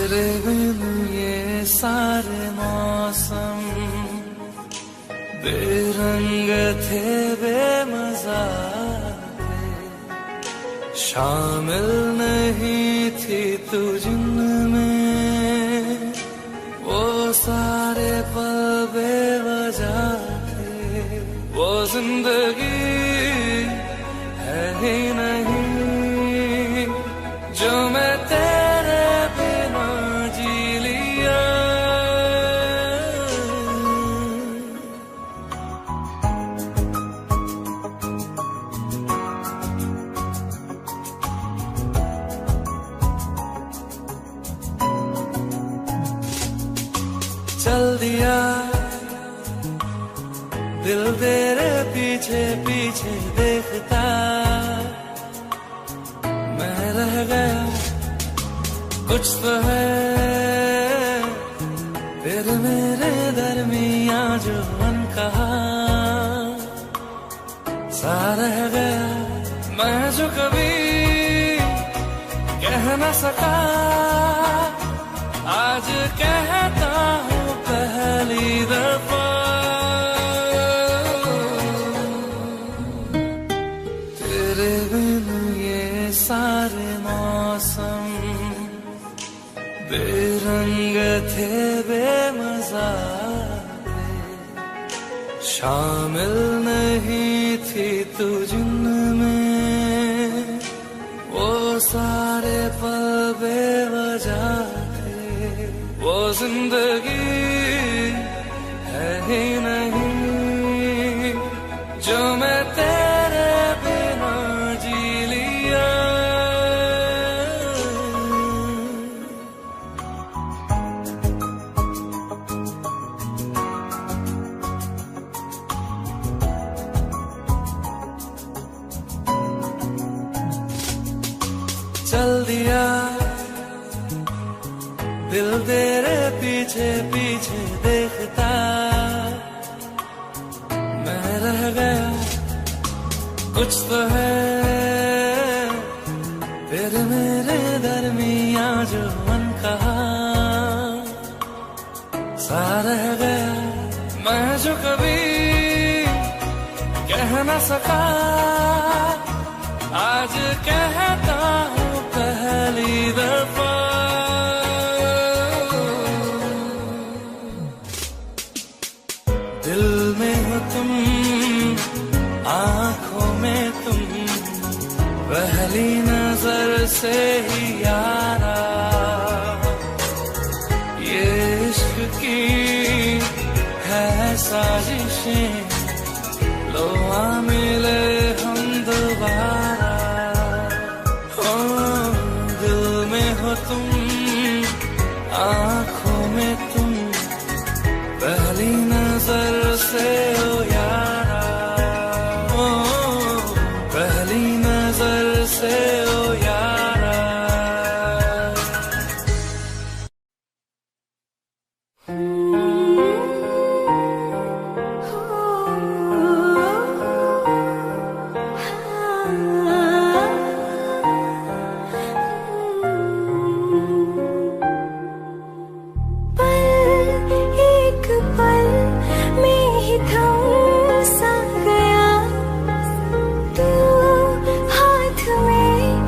तेरे बिन ये सारे मौसम बेरंग थे, बेमजा थे, शामिल नहीं थी तू जिनमें, वो सारे पल बेवजह थे, वो जिंदगी है ही नहीं जो मैं तेरे बिना जी लिया। चल दिया दिल तेरे पीछे पीछे देखता, मैं रह गया कुछ तो है फिर मेरे दरमिया जो अनकहा सा रह गया, मैं जो कभी कह न सका आज कहता हूँ पहली दफा। तेरे बिन ये सारे मौसम बेरंग थे, बेमजा थे, शामिल नहीं थी तू जिनमें, वो सारे पल बेवजह थे, वो जिंदगी है ही नहीं जो मैं तेरे बिना जी लिया। चल दिया दिल तेरे पीछे पीछे देखता, मैं रह गया कुछ तो है फिर मेरे दरमिया जो अनकहा सा रह गया, मैं जो कभी कह न सका आज कहता हूँ पहली दफा। दिल में हो तुम, आँखों में तुम, पहली नजर से ही यारा, ये इश्क की है साजिशें, लो आ मिले हम दोबारा। हो दिल में हो तुम, आँखों में तुम, पहली नजर से हो यारा, ओ पहली नजर से हो यारा। हाथ में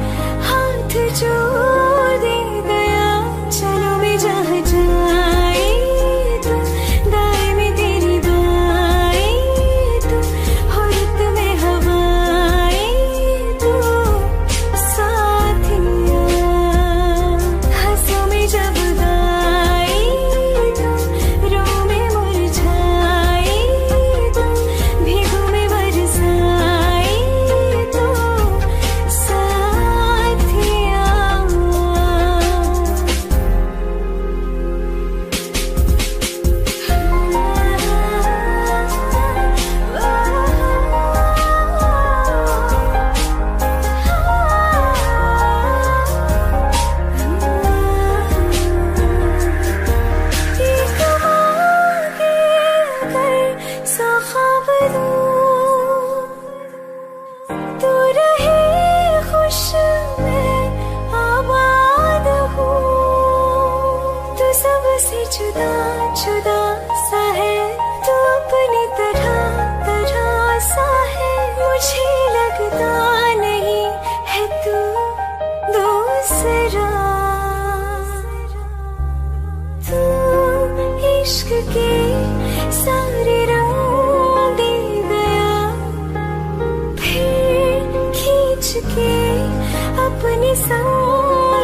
अपने संग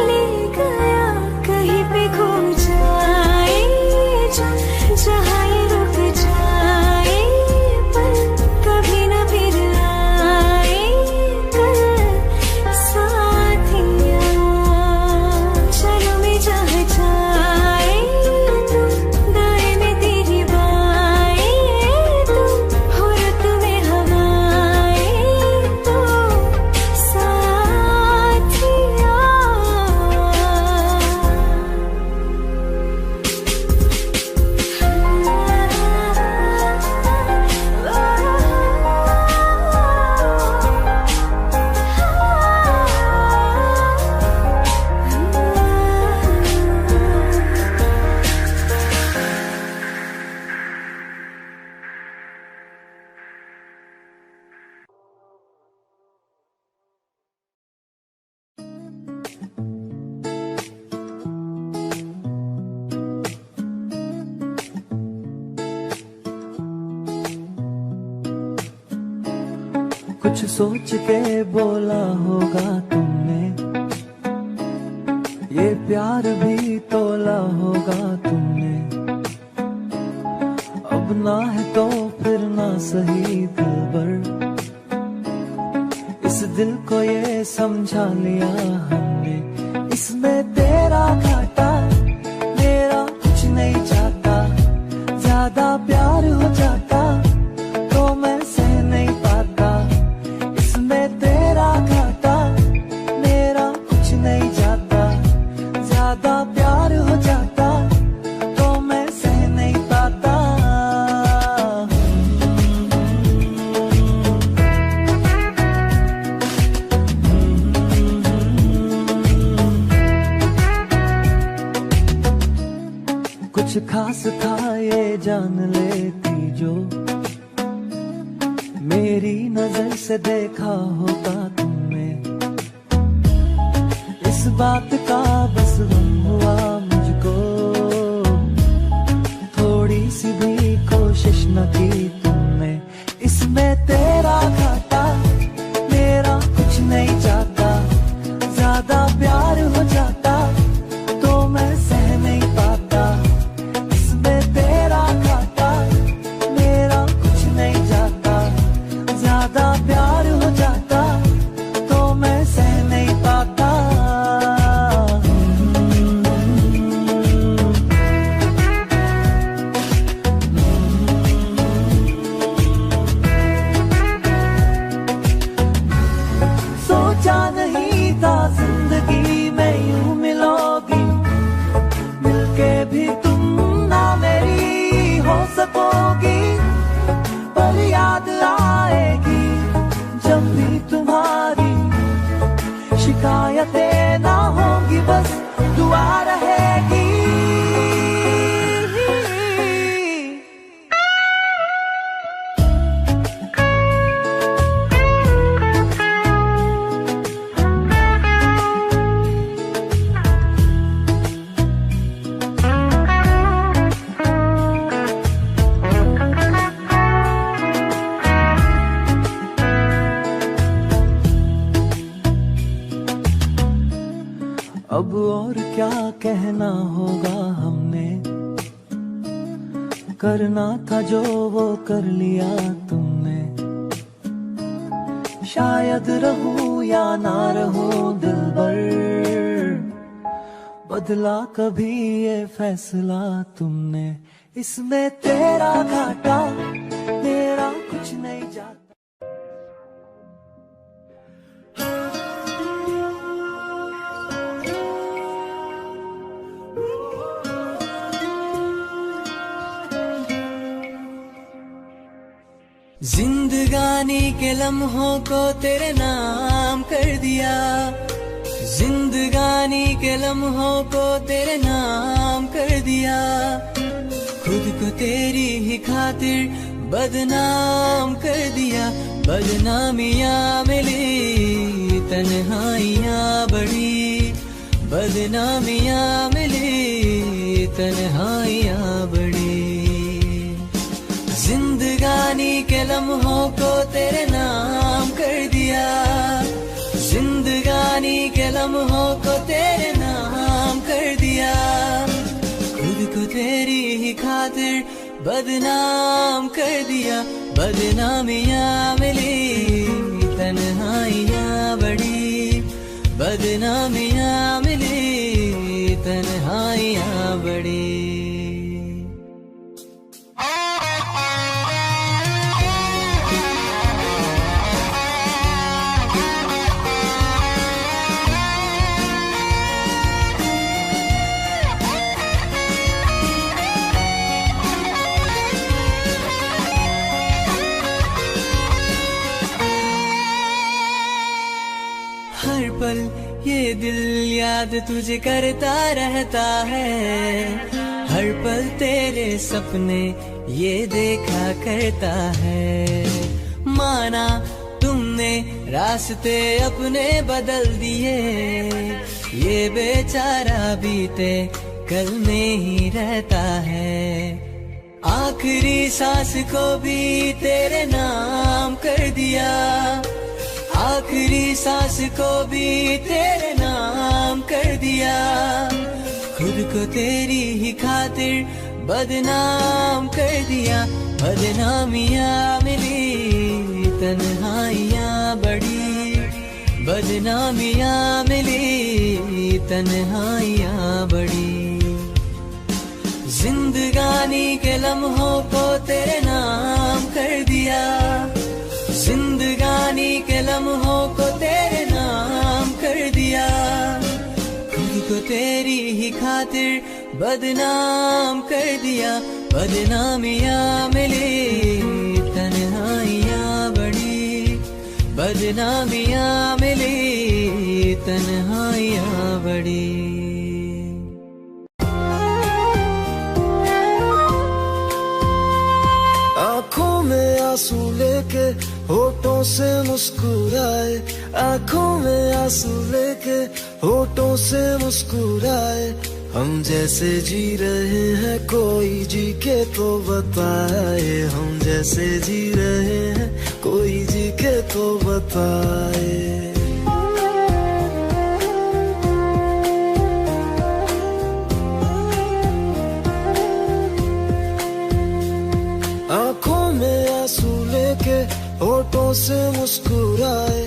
ले गया, कहीं पे खो जाए जो, जहाँ ये रुक जाए, पर कभी न फिर आए कल साथिया। चलो मैं जहाँ जाए तू, दाएं में तेरी बाएं तू, हो रुत में हवाएं तो साथिया। कुछ सोच के बोला होगा तुमने, ये प्यार भी तोला होगा तुमने। अब ना है तो फिर ना सही दिलबर, इस दिल को ये समझा लिया हमने। इसमें तेरा घाटा मेरा कुछ नहीं जाता, ज्यादा प्यार हो जाता तो मैं सह नहीं पाता। इसमें तेरा घाटा मेरा कुछ नहीं जाता, ज्यादा प्यार हो जाता तो मैं सह नहीं पाता। कुछ खास था ये जान लेती जो, मेरी नजर से देखा होता तुमने। इस बात का बस गम हुआ मुझको, थोड़ी सी भी कोशिश न की तुमने। इसमें तेरा घाटा मेरा कुछ नहीं जाता, ज्यादा प्यार हो जाता तो मैं सह नहीं पाता। इसमें तेरा घाटा मेरा कुछ नहीं जाता, ज्यादा प्यार हो जाता तो मैं सह नहीं पाता। सोचा नहीं था जिंदगी में यूं मिलोगी, मिलके भी तुम ना मेरी हो सकोगी। पर याद आएगी जब भी तुम्हारी, शिकायतें ना होंगी बस दुआ रहेगी। अब और क्या कहना होगा हमने, करना था जो वो कर लिया तुमने। शायद रहूं या ना रहूं दिलबर, बदला कभी ये फैसला तुमने। इसमें तेरा घाटा मेरा कुछ नहीं जाता। जिंदगानी के लम्हों को तेरे नाम कर दिया, जिंदगानी के लम्हों को तेरे नाम कर दिया। खुद को तेरी ही खातिर बदनाम कर दिया। बदनामियाँ मिली तन्हाइयाँ बढ़ी, बदनामियाँ मिली तन्हाइयाँ बढ़ी। जिंदगानी के लम्हों को तेरे नाम कर दिया, जिंदगानी के लम्हों को तेरे नाम कर दिया, खुद को तेरी ही खातिर बदनाम कर दिया। बदनामियाँ मिली, तन्हाइयाँ बढ़ी, बदनामियाँ मिली, तन्हाइयाँ बढ़ी। हर पल ये दिल याद तुझे करता रहता है, हर पल तेरे सपने ये देखा करता है। माना तुमने रास्ते अपने बदल दिए, ये बेचारा बीते कल में ही रहता है। आखिरी सांस को भी तेरे नाम कर दिया, आखिरी सांस को भी तेरे नाम कर दिया। खुद को तेरी ही खातिर बदनाम कर दिया। बदनामियाँ मिली, तन्हाइयाँ बढ़ी, बदनामियाँ मिली, तन्हाइयाँ बढ़ी। जिंदगानी के लम्हों को तेरे नाम कर दिया, जिंदगानी के लम्हों को तेरे नाम कर दिया। खुद को तेरी ही खातिर बदनाम कर दिया। बदनामियाँ मिली, तन्हाइयाँ बढ़ी, बदनामियाँ मिली, तन्हाइयाँ बढ़ी। आँखों में आंसू लेके होठों से मुस्कुराए, आँखों में आंसू लेके होठों से मुस्कुराए। हम जैसे जी रहे हैं कोई जी के तो बताए, हम जैसे जी रहे हैं कोई जी के तो बताए। आँखों में आंसू लेके होठों से मुस्कुराए,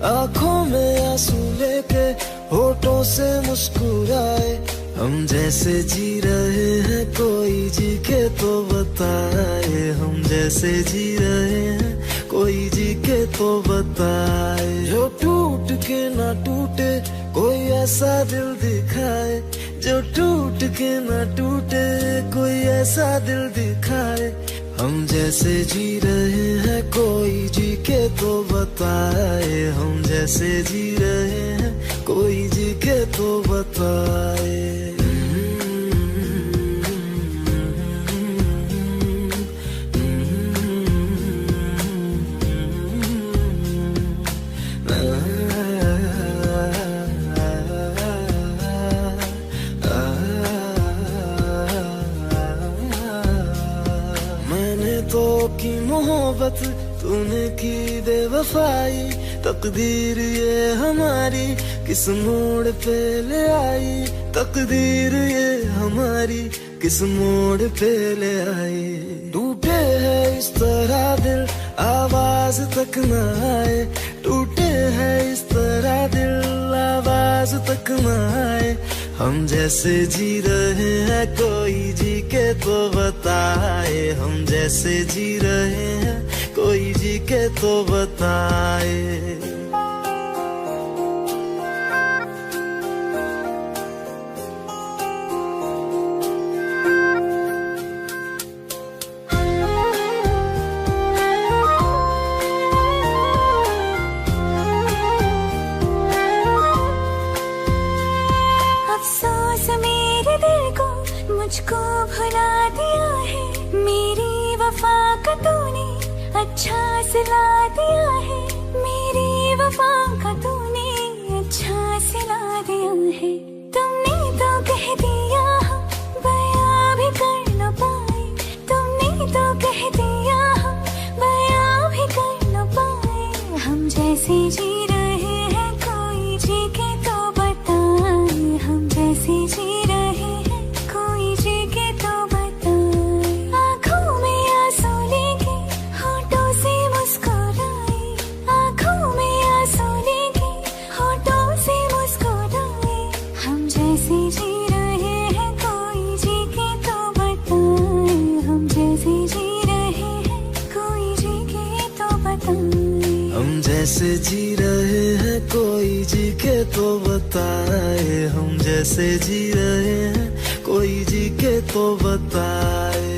आँखों में आंसू लेके होठों से मुस्कुराए। हम जैसे जी रहे हैं कोई जी के तो बताए, हम जैसे जी रहे हैं कोई जी के तो बताए। जो टूट के ना टूटे कोई ऐसा दिल दिखाए, जो टूट के ना टूटे कोई ऐसा दिल दिखाए। हम जैसे जी रहे हैं कोई जी के तो बताए, हम जैसे जी रहे हैं कोई जी के तो बताए। की मोहब्बत तूने की बेवफाई, तकदीर ये हमारी किस मोड़ पे ले आई, तकदीर ये हमारी किस मोड़ पे ले आई। टूटे है इस तरह दिल आवाज तक न आए, टूटे है इस तरह दिल आवाज तक न आए। हम जैसे जी रहे हैं कोई जी के तो बताए, हम जैसे जी रहे हैं कोई जी के तो बताए। मुझको भुला दिया है, मेरी वफा का तूने अच्छा सिला दिया है, मेरी वफा का तूने अच्छा सिला दिया है। तुमने तो कह दिया हम बयां भी कर न पाए, तुमने तो कह दिया हम बयां भी कर न पाए। हम जैसे जी रहे हैं कोई जी के तो बता जैसे जी रहे हैं कोई जी के तो बताए, हम जैसे जी रहे हैं कोई जी के तो बताए।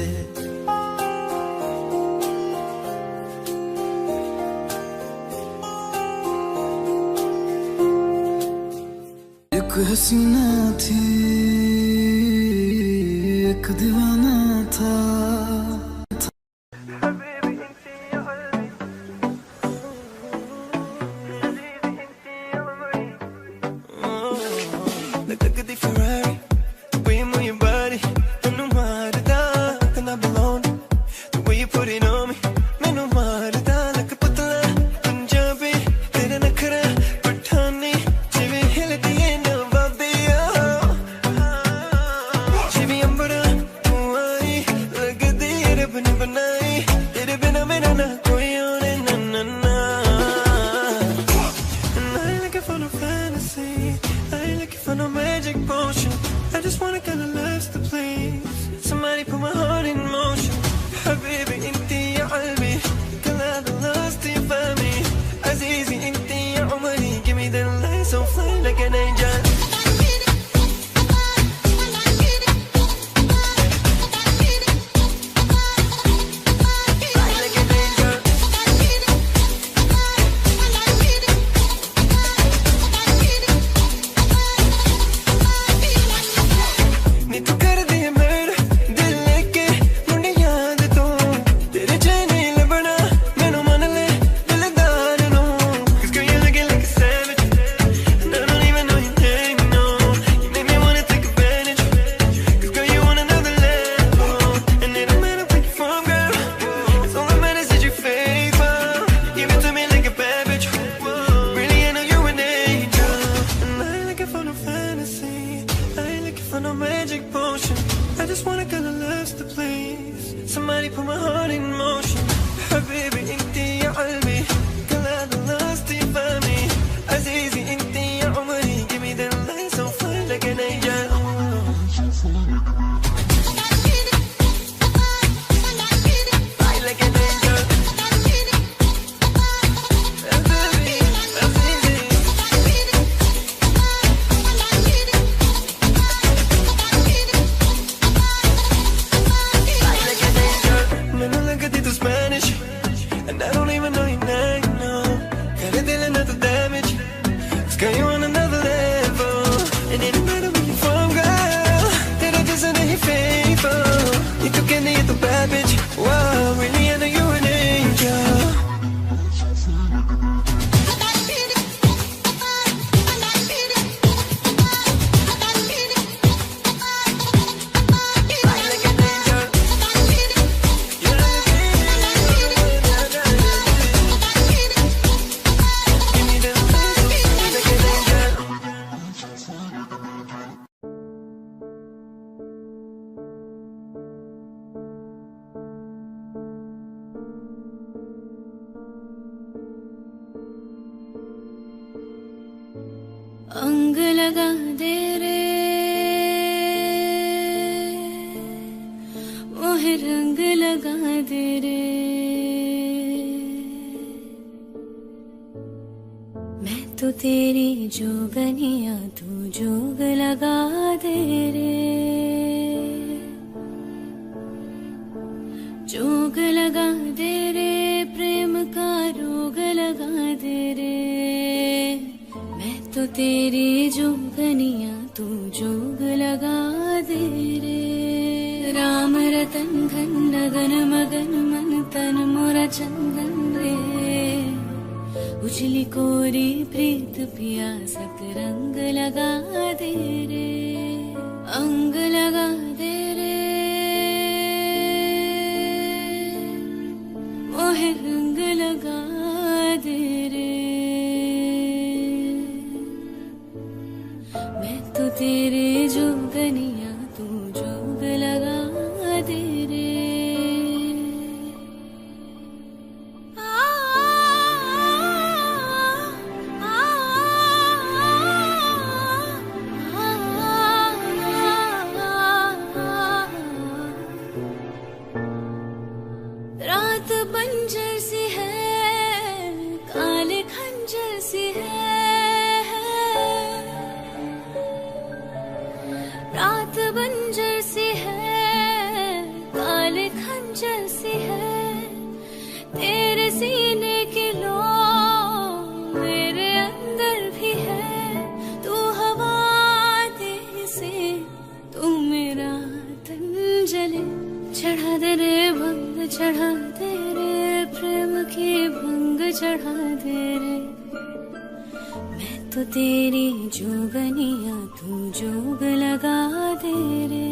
एक हसीना थी एक दीवाना था, लगदी Ferrari, the way you move your body, मैनू मारदा इतना belong, the way you put it on me, मैनू मारदा like पुतला पंजाबी, तेरा नखरा पठानी, जिवें हिलदी है नवाबिया, जिवें अंबरा तू आई, लगदी रब ने बनाई, तेरे बिना मेरा ना कोई और ना ना ना। And I ain't looking for no fantasy, I ain't looking for no magic potion, I just want a kind of lifestyle, please. Somebody put my heart in motion. Habibi, inti ya qalbi, kalad lost you for me. Azizi, inti ya umri, give me the light so fly like an angel. Somebody put my heart in motion. Habibi, inti ya qalbi, kalad lost you for me. Azizi, inti ya umri, give me the light so fly like an angel. Fly like an angel. Habibi, Azizi. मैनू लगदी तू Spanish, and I don't even know your name, no. Got a deal another damage, it's got you on another level. And it don't matter where you from, girl, तेरा जैसा नहीं faithful. ये तो कहने ये तो bad bitch, wow, really I know you an angel. अंग लगा दे रे मोहे रंग लगा दे रे, मैं तो तेरी जोगनिया तू जोग लगा दे रे, जोग लगा दे रे प्रेम का रोग लगा दे रे, तो तेरी जोगनिया तू जोग लगा दे रे। राम रतन घन लगन मगन मन तन मोरा चंदन रे, उजली कोरी प्रीत पिया सत रंग लगा दे रे, अंग लगा दे रे मोहे रंग लगा दे रे, मैं तो तेरे जोगनिया तू जोग लगा दे रे। रात बंजर सी है काले तेरी जोगनिया तू जोग लगा दे रे,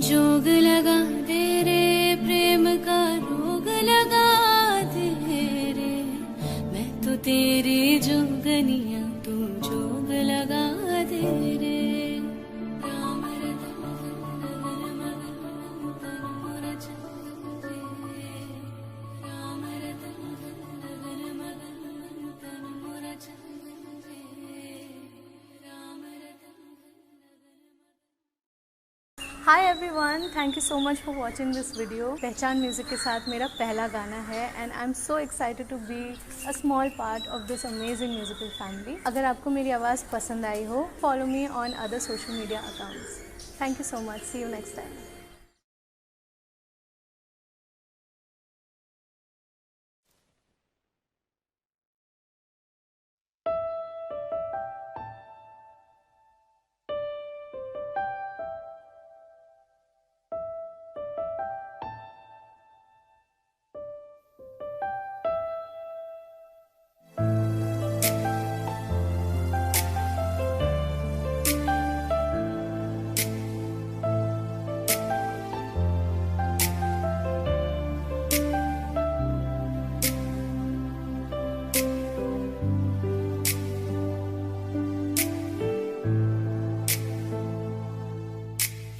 जोग लगा दे रे, प्रेम का रोग लगा दे रे। मैं तो तेरी जोगनिया तू जोग लगा दे रे। राम रतन गगन मगन तन मोर चंद्र रे, राम रतन गगन मगन तन मोर चंद्र रे, राम रतन। Hi everyone, thank you so much for watching this video. Pehchaan music के साथ मेरा पहला गाना है and I am so excited to be a small part of this amazing musical family. अगर आपको मेरी आवाज़ पसंद आई हो, follow me on other social media accounts. Thank you so much, see you next time.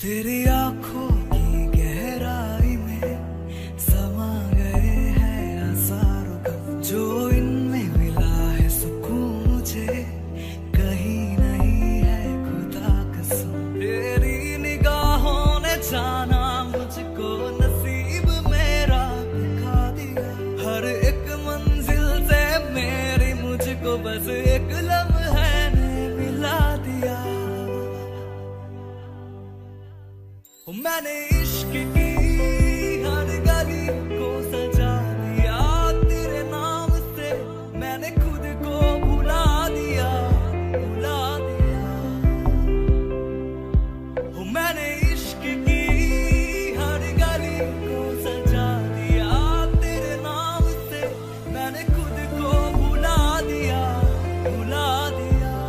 तेरी आंखों की गहराई में समा गए हैं हजारों गम, जो इनमें मिला है सुकून मुझे कहीं नहीं है खुदा कसम। तेरी निगाहों ने जाना मुझको, नसीब मेरा दिखा दिया। हर एक मंजिल से मेरी मुझको बस एक लम्हे ने मिला दिया। मैंने इश्क की हर गली को सजा दिया तेरे नाम से, मैंने खुद को भुला दिया, भुला दिया। मैंने इश्क की हर गली को सजा दिया तेरे नाम से, मैंने खुद को भुला दिया, भुला दिया।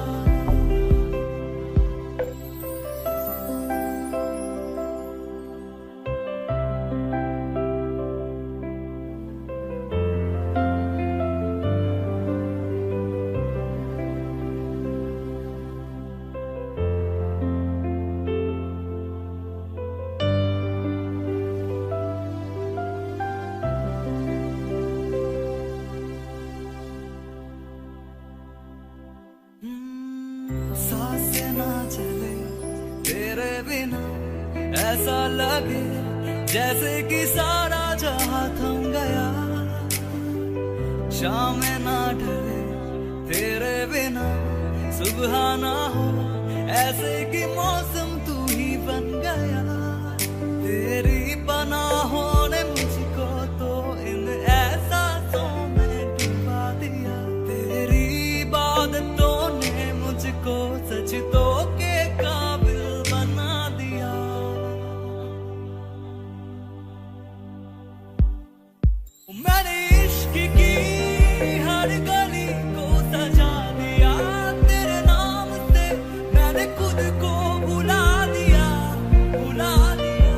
सांसें ना चले तेरे बिना, ऐसा लगे जैसे कि सारा जहां थम गया। शामें ना ढले तेरे बिना, सुबह ना हो ऐसे कि मौसम तू ही बन गया। तेरी पनाहों ने मुझको तो इन एहसासों में डुबा दिया। तेरी इबादतों ने मुझको सजदों के काबिल बना दिया। मैंने इश्क की हर गली को सजा दिया तेरे नाम से, मैंने खुद को भुला दिया, भुला दिया।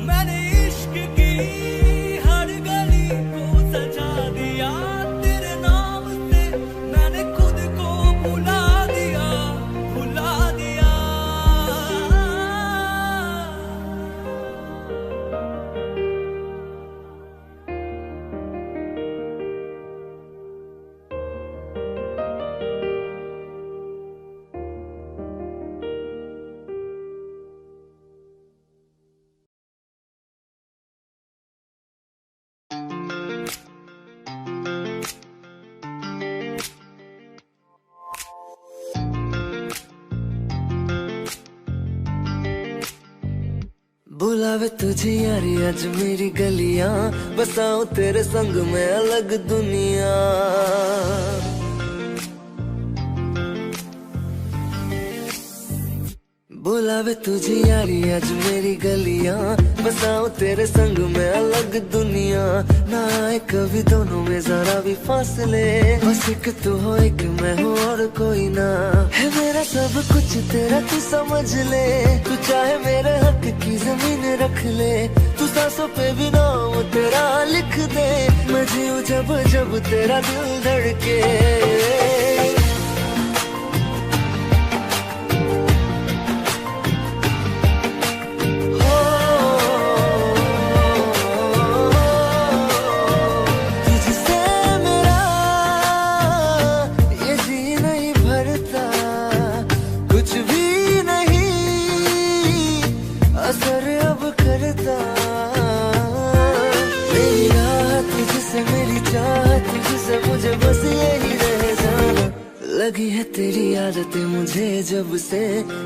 मैंने इश्क की हर गली को सजा दिया तेरे नाम से, मैंने खुद को भुला दिया, भुला दिया। बुलावे तुझे यारी आज मेरी गलियां, बसाऊं तेरे संग में अलग दुनिया। बुलावे तुझे यारी आज मेरी गलियां, बसाऊं तेरे संग में अलग दुनिया, ना आए कभी दोनों में जरा भी फासले, बस एक तू हो एक मैं हूँ और कोई ना, है मेरा सब कुछ तेरा तू समझ ले, तू चाहे मेरे हक की जमीन रख ले, तू सांसों पे भी नाम तेरा लिख दे, मैं जीऊं जब जब तेरा दिल धड़के। लगी है तेरी आदतें मुझे जब से,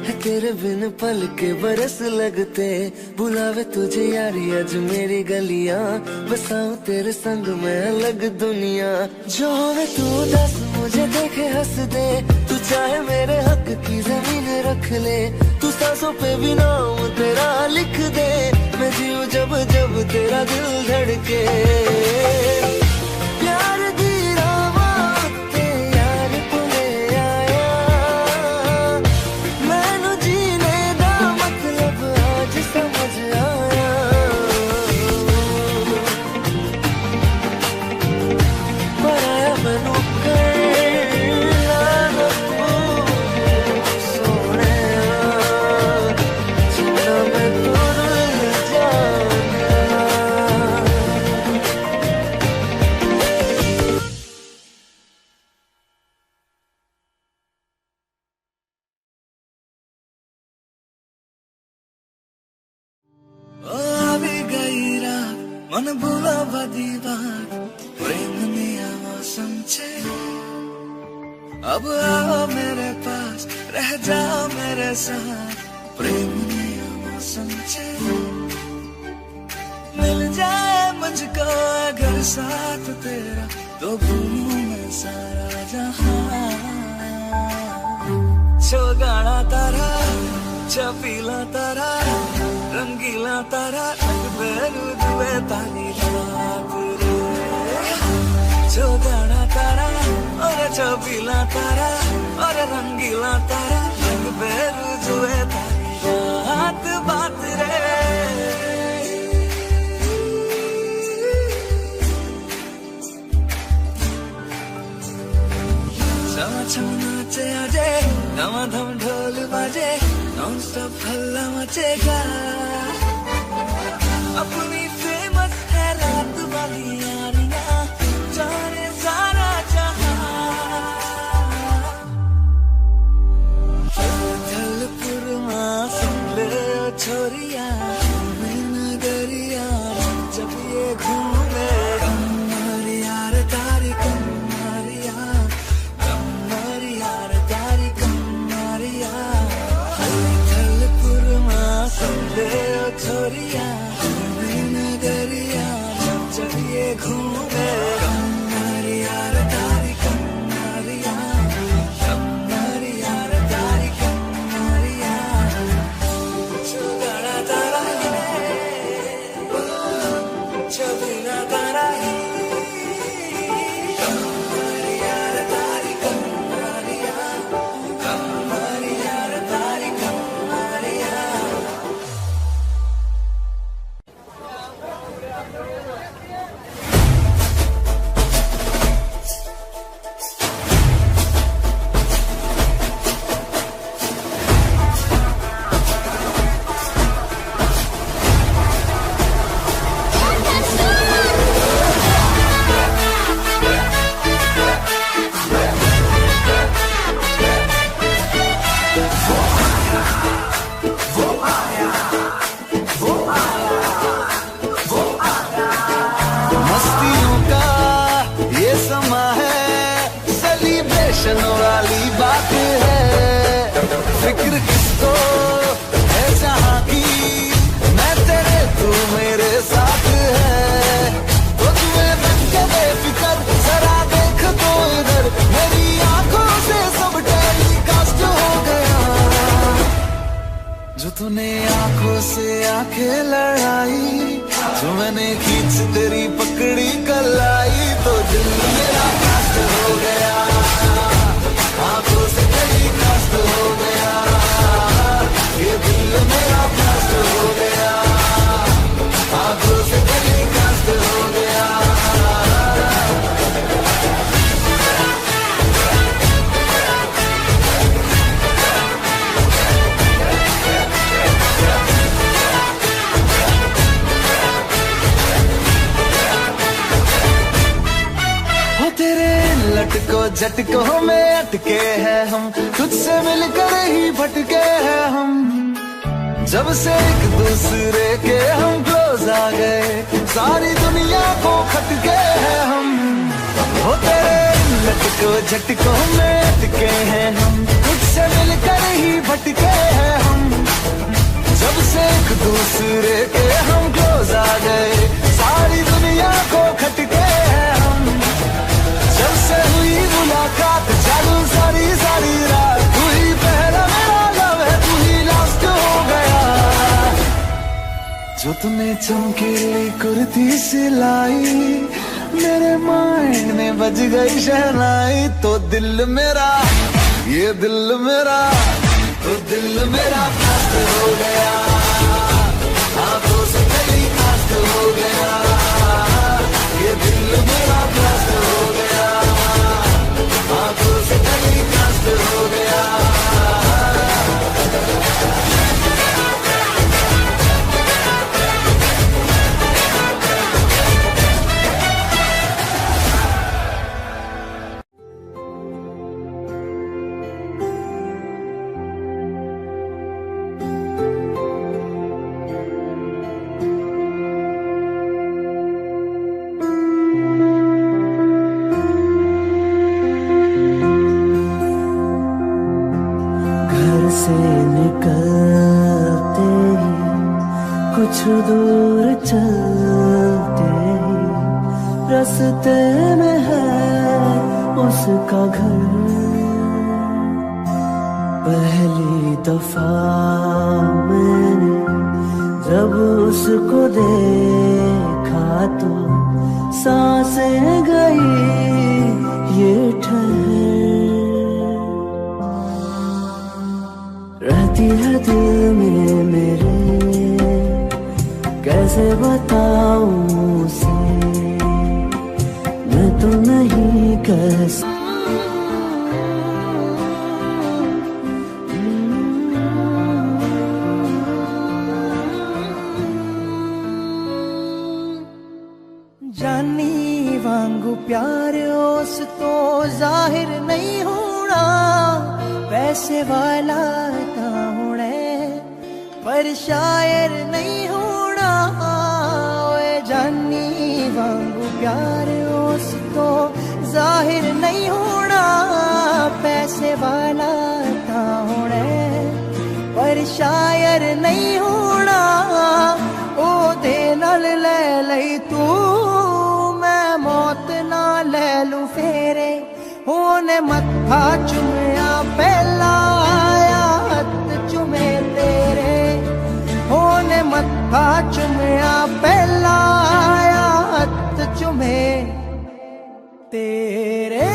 है तेरे बिन पल के बरस लगते, बुलावे तुझे यारी आज मेरी गलियां, बसाऊं तेरे संग में अलग दुनिया, जो होवे तू दस मुझे देखे हंस दे, तू चाहे मेरे हक की जमीन रख ले, तू सांसों पे भी नाम तेरा लिख दे, मैं जीऊं जब जब तेरा दिल धड़के। प्यार दी मन भूला बदी बात प्रेम निया मौसम छे, अब आओ मेरे पास रह जाओ मेरे साथ, प्रेम निया मौसम छे, मिल जाए मुझको अगर साथ तेरा तो भूलूं मैं सारा जहां, छो गाना तारा छपीला तारा रंगीला तारा रंग बेरू दुए तानी रात रे, जो गाना तारा और छपीला तारा और रंगीला तारा रंग बेरू दुए तानी रात बात रे। चमा चम नाचे आजे धमा धम ढोल बाजे, नॉन स्टॉप हल्ला मचेगा, अपनी फेमस है रात वाली यारियां, जाने सारा जहां, जलपुरमा सुन ले ओ छोरिया, मैं नगरिया जब ये घूमे, कमर यार तारी कमरिया, कमर यार तारी कमरिया, जलपुरमा सुन ले ओ छोरिया, नगरिया जब ये घूमे, कमर यार तारी कमरिया, कमर यार तारी कमरिया, चुगड़ा तारा चबीना तारा कमर यार तारी कमरिया, कमर यार तारी कमरिया। मस्तियों का ये समा है, सेलिब्रेशन वाली बात है, फिक्र किसको है जहाँ की, मैं तेरे तू मेरे साथ है, तो तुम्हें बन के बेफिक्र जरा देख तो इधर, मेरी आंखों से सब टेलीकास्ट हो गया, तूने आंखों से आंखें लड़ाई, जो मैंने खींच तेरी पकड़ी कलाई, तो दिल मेरा कास्ट हो गया, आंखों से तेरी कास्ट हो गया, ये दिल मेरा कास्ट हो गया, आंखों से तेरी कास्ट हो गया। लटको झटकों में अटके हैं हम, तुझसे मिलकर ही भटके हैं हम, जब से एक दूसरे के हम क्लोज आ गए, सारी दुनिया को खटके हैं हम। हो तेरे लटको झटकों में अटके हैं हम, तुझसे मिलकर ही भटके हैं हम, जब से एक दूसरे के हम क्लोज आ गए, सारी दुनिया को खटके हैं हम। जब से हुई मुलाकात जागू सारी सारी रात, तू ही पहला मेरा लव है, तू ही लास्ट हो गया। जो तूने चमकीली कुर्ती सिलाई, मेरे माइंड में बज गई शहनाई, तो दिल मेरा, ये दिल मेरा, तो दिल मेरा कास्ट हो गया, आंखों से तेरी कास्ट हो गया, ये दिल मेरा कास्ट हो गया, आंखों से तेरी कास्ट हो गया। कुछ दूर चलते ही रास्ते में है उसका घर, पहली दफा मैंने जब उसको देखा तो सांसें गई ये ठहर, रहती है दिल में मेरे, कैसे बताऊं उसे, मैं तो नहीं कह सकता। जानी वांगू प्यार उस तो जाहिर नहीं होना, पैसे वाला ता होने पर शायर नहीं होना, ओए जानी वांगू प्यार उस तो जाहिर नहीं होना, पैसे वाला ता होने पर शायर नहीं होना, ओ दे नाल ले लई तू मैं मौत ना ले लू फेरे, होने मत्था चुमया पहला आया हथ चुमे तेरे, होने मत्था चुमया पहला आया हथ चुमे तेरे।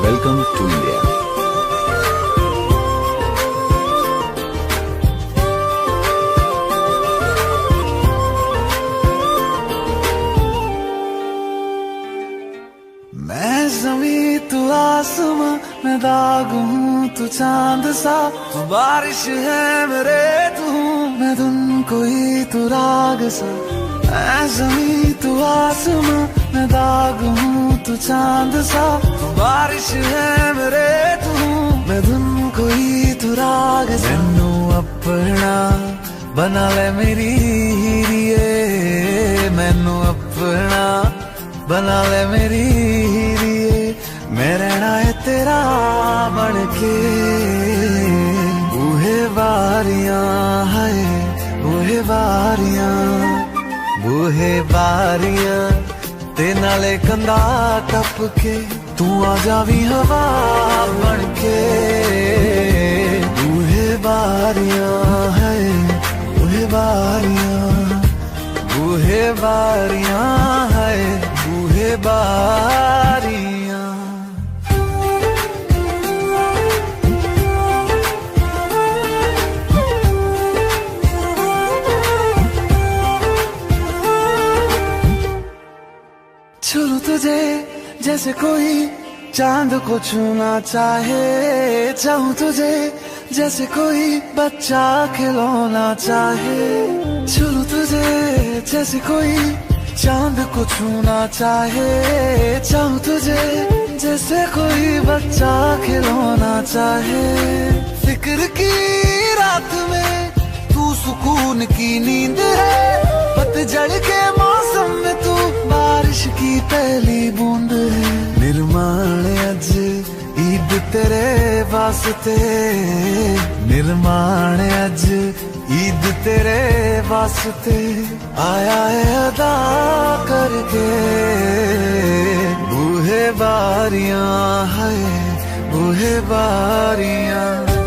Welcome to India. मैं ज़मीं तू आसमां, मैं दाग हूँ तू चांद सा, तू बारिश है मेरे तू हूँ मैं धुन कोई तू राग सा। ऐ ज़मीं तू आसमां, मैं दाग हूँ तू चांद सा, तू बारिश है मेरे तू हूँ मैं धुन कोई तू राग सा। मैनू अपना बना ले मेरी हीरिए, मैनू अपना बना ले मेरी हीरिए, मैं रहना है तेरा बन के। बूहे बारियां है बूहे बारियां, बूहे बारियां ते नाले कंधा टप के, तू आ जावी हवा बन के। बूहे बारियां है बूहे बारियां, बूहे बारियां है बूहे बारियां। छू तुझे जैसे कोई चांद को छूना चाहे, चाहूं तुझे जैसे कोई बच्चा खिलौना चाहे। छू तुझे जैसे कोई चांद को छूना चाहे, चाहूं तुझे जैसे कोई बच्चा खिलौना चाहे। फिक्र की रात में तू सुकून की नींद है, पतझड़ के मौसम में तू बारिश की पहली बूंद है। निर्माण अज ईद तेरे वास्ते, निर्माण अज ईद तेरे वास्ते, आया है अदा करके। बूहे बारियां है बूहे बारियां,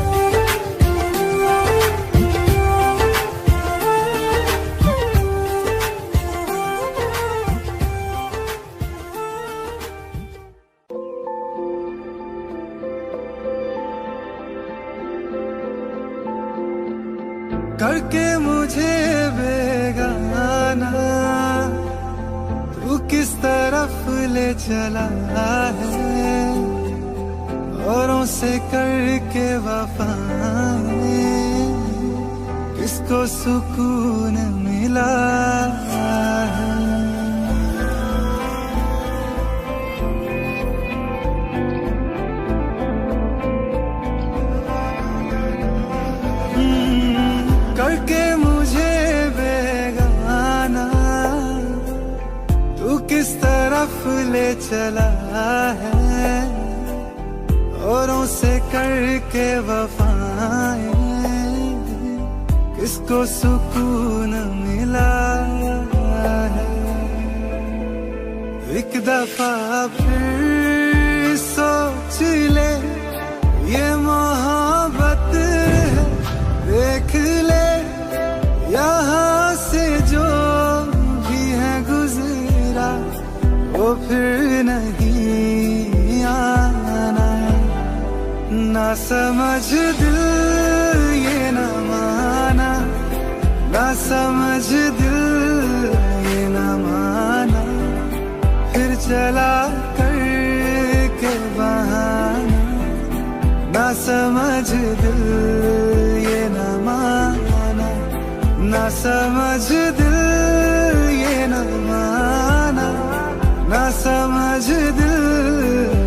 करके मुझे बेगाना तू किस तरफ ले चला है, औरों से करके वफाएं किसको सुकून मिला है। करके मुझे बेगाना तू किस तरफ ले चला है, औरों से करके वफाएं किसको सुकून मिला है। एक दफा फिर सोच ले ये मोहब्बत है, देख ले यहाँ से जो भी है गुजरा वो फिर नहीं आना। ना समझ दिल ये न माना, ना समझ दिल ये न माना, फिर चला करके बहाना। ना समझ दिल ये न माना, ना समझ दिल ये न माना, ना समझ दिल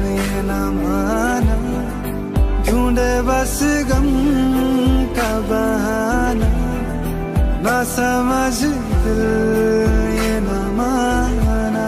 ये न माना। ढूंढे बस गम का बहाना, ना समझ दिल ये न माना।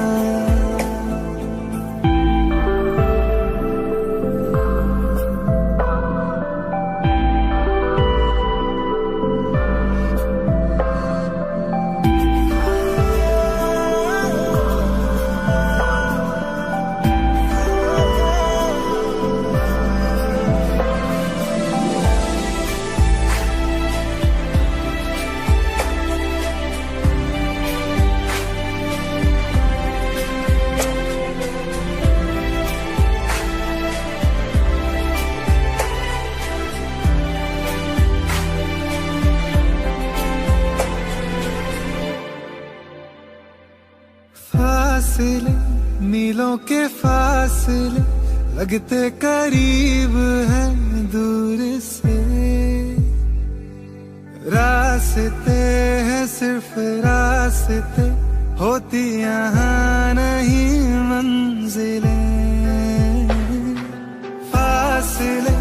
के फासले लगते करीब हैं दूर से, रास्ते हैं सिर्फ रास्ते, होती यहाँ नहीं मंजिलें। फासले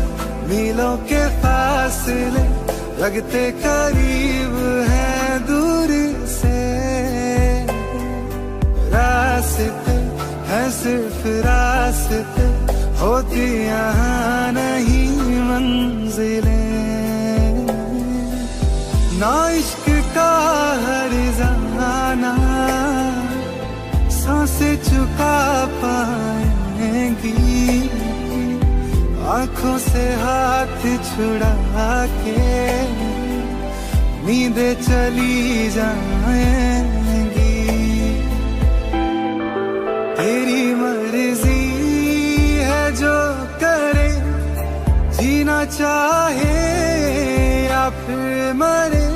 मीलों के फासले लगते करीब हैं दूर से, रास्ते हैं सिर्फ रास्ते, होती यहाँ नहीं मंजिलें। ना इश्क का हर्जाना सांसें चुका पाएंगी, आंखों से हाथ छुड़ा के नींदें चली जाएंगी। तेरी मर्जी है जो करे, जीना चाहे या फिर मरे,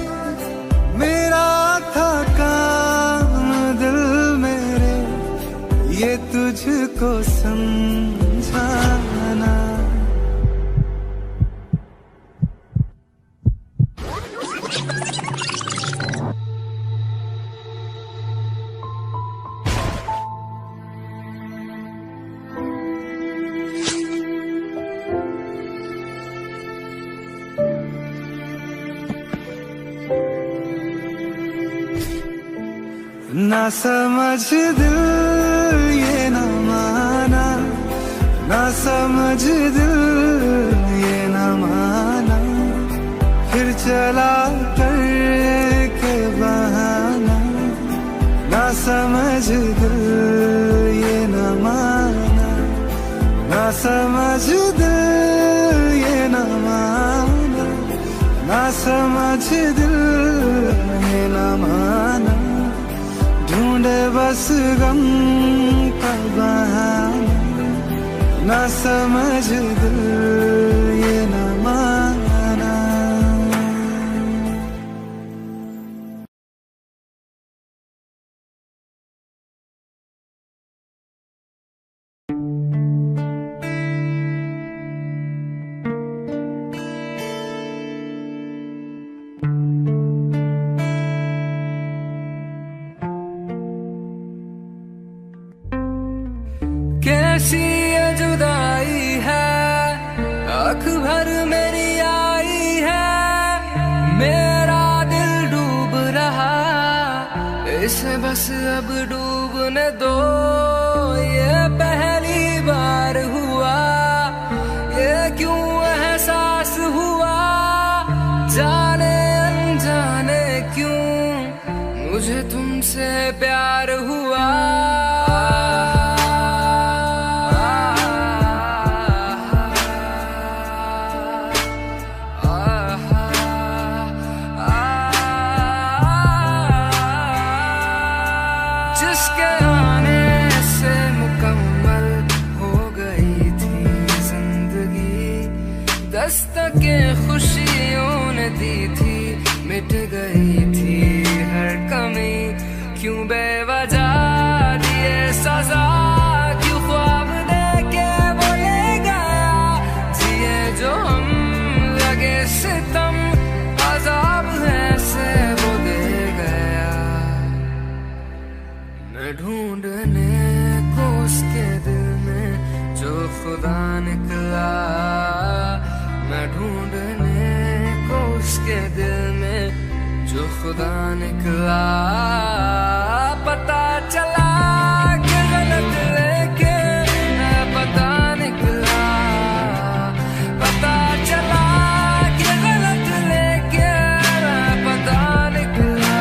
मेरा था काम दिल मेरे ये तुझको समझाना। ना समझ दिल ये ना माना, ना समझ दिल ये ना माना, फिर चला करके बहाना। ना समझ दिल ये ना माना, ना समझ दिल ये ना माना, ना समझ दिल ये ना माना, ढूंढे बस गम का बहाना। ना समझ दिल ये ना माना। कैसी ये जुदाई है, आँख भर मेरी आई है, मेरा दिल डूब रहा, इसे बस अब डूबने दो। ये पहली बार हुआ, ये क्यों एहसास हुआ, जाने अनजाने क्यों मुझे तुमसे प्यार हुआ। जिसके आने से मुकम्मल हो गई थी जिंदगी, दस्तकें खुशियों ने दी थी, मिट गई थी हर कमी। क्यों बेवजह दिए सजा, क्यों ख्वाब देके वो ले गया, जिए जो हम लगे सितम, अजाब है से वो दे गया। मैं ढूंढने को उसके दिल में जो खुदा निकला, मैं ढूंढने को उसके दिल में जो खुदा निकला। पता चला कि गलत लेके पता निकला, पता चला कि गलत लेके पता निकला।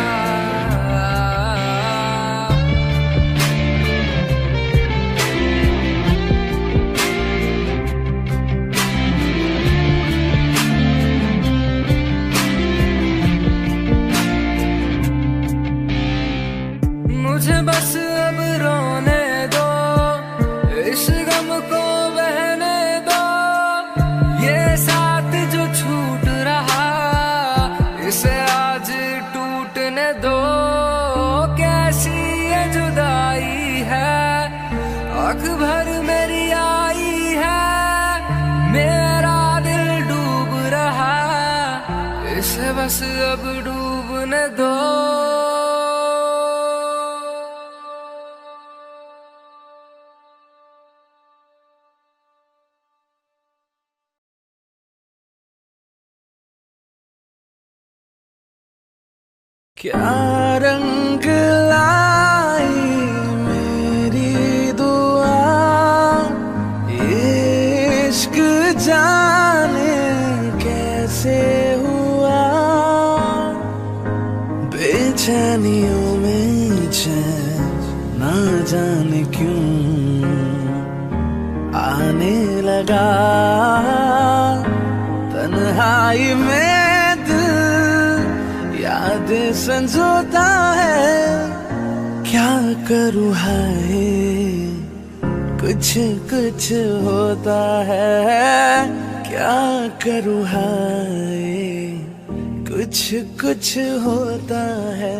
मुझे बस सांस अब डूबने दो। क्या रंग लाई मेरी दुआ, इश्क जाने कैसे हुआ। बेचैनियों में चैन ना जाने क्यों आने लगा। तन्हाई में यादें संजोता है, क्या करूँ हाय कुछ कुछ होता है। क्या करूँ हाय कुछ कुछ होता है।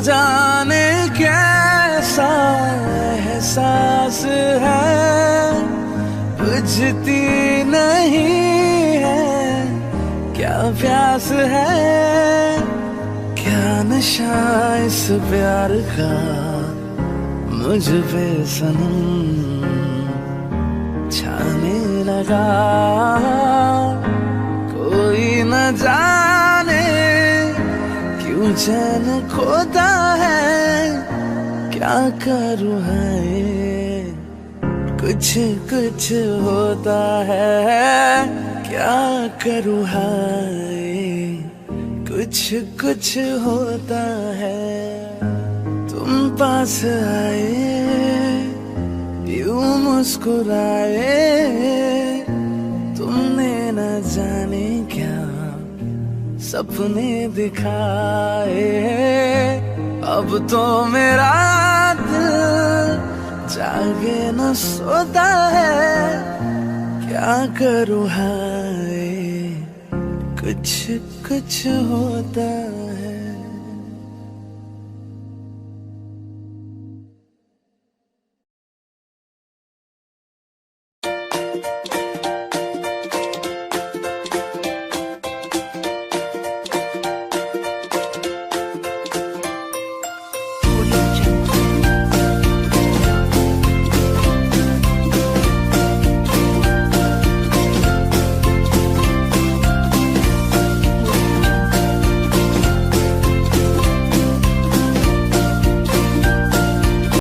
जाने कैसा एहसास है, बुझती नहीं है क्या प्यास है। क्या नशा इस प्यार का मुझ पे सनम छाने लगा। कोई न जाने क्यों चैन खोता है, क्या करूँ है कुछ कुछ होता है। क्या करूँ है कुछ कुछ होता है। तुम पास आए यूं मुस्कुराए, तुमने न जाने क्या सपने दिखाए। अब तो मेरा दिल जागे न सोता है, क्या करूँ हाय कुछ कुछ होता है।